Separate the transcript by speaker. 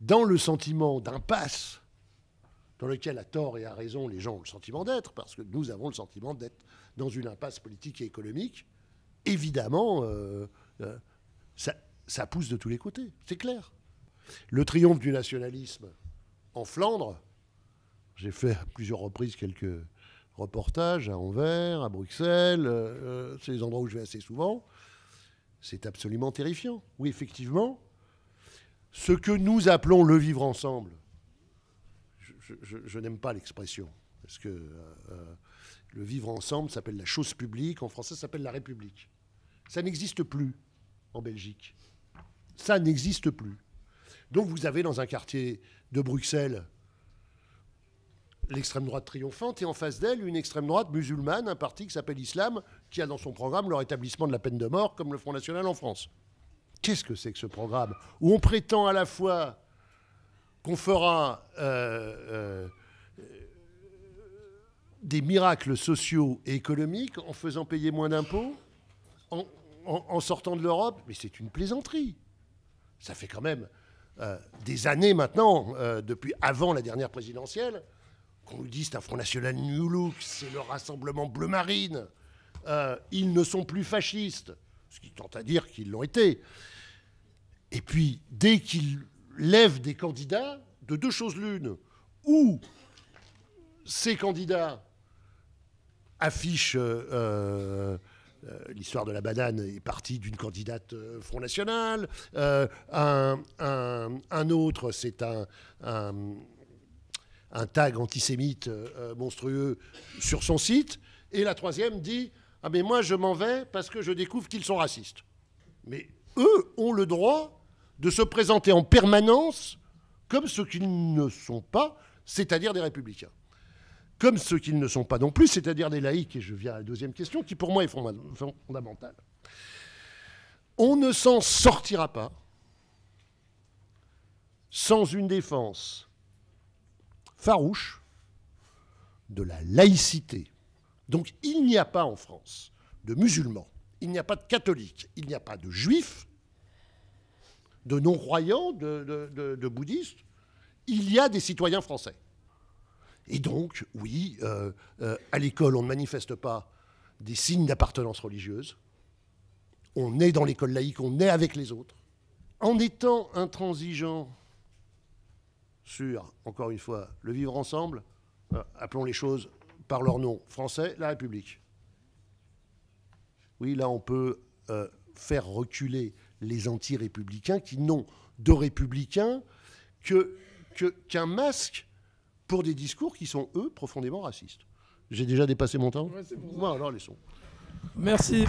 Speaker 1: dans le sentiment d'impasse dans lequel, à tort et à raison, les gens ont le sentiment d'être, parce que nous avons le sentiment d'être dans une impasse politique et économique, évidemment, ça pousse de tous les côtés, c'est clair. Le triomphe du nationalisme en Flandre, j'ai fait à plusieurs reprises quelques reportages à Anvers, à Bruxelles, c'est les endroits où je vais assez souvent, c'est absolument terrifiant. Oui, effectivement, ce que nous appelons le vivre ensemble, je n'aime pas l'expression, parce que le vivre ensemble s'appelle la chose publique, en français ça s'appelle la République. Ça n'existe plus en Belgique. Ça n'existe plus. Donc vous avez dans un quartier de Bruxelles l'extrême droite triomphante et en face d'elle une extrême droite musulmane, un parti qui s'appelle Islam, qui a dans son programme le rétablissement de la peine de mort comme le Front National en France. Qu'est-ce que c'est que ce programme où on prétend à la fois qu'on fera des miracles sociaux et économiques en faisant payer moins d'impôts, en sortant de l'Europe? Mais c'est une plaisanterie. Ça fait quand même des années maintenant, depuis avant la dernière présidentielle, qu'on nous dit c'est un Front National New Look, c'est le Rassemblement Bleu Marine, ils ne sont plus fascistes, ce qui tente à dire qu'ils l'ont été. Et puis, dès qu'ils lèvent des candidats, de deux choses l'une, ou ces candidats affichent l'histoire de la banane est partie d'une candidate Front National, un autre, c'est un tag antisémite monstrueux sur son site, et la troisième dit « Ah mais moi je m'en vais parce que je découvre qu'ils sont racistes ». Mais eux ont le droit de se présenter en permanence comme ceux qu'ils ne sont pas, c'est-à-dire des républicains. Comme ceux qu'ils ne sont pas non plus, c'est-à-dire des laïcs. Et je viens à la deuxième question, qui pour moi est fondamentale. On ne s'en sortira pas sans une défense farouche de la laïcité. Donc il n'y a pas en France de musulmans, il n'y a pas de catholiques, il n'y a pas de juifs, de non-croyants, de bouddhistes, il y a des citoyens français. Et donc, oui, à l'école, on ne manifeste pas des signes d'appartenance religieuse. On est dans l'école laïque, on est avec les autres. En étant intransigeant sur, encore une fois, le vivre ensemble, appelons les choses par leur nom français, la République. Oui, là, on peut faire reculer les anti-républicains qui n'ont de républicains qu'un masque pour des discours qui sont, eux, profondément racistes. J'ai déjà dépassé mon temps ?
Speaker 2: Ouais, c'est pour ça.
Speaker 1: Voilà, laissons.
Speaker 2: Merci.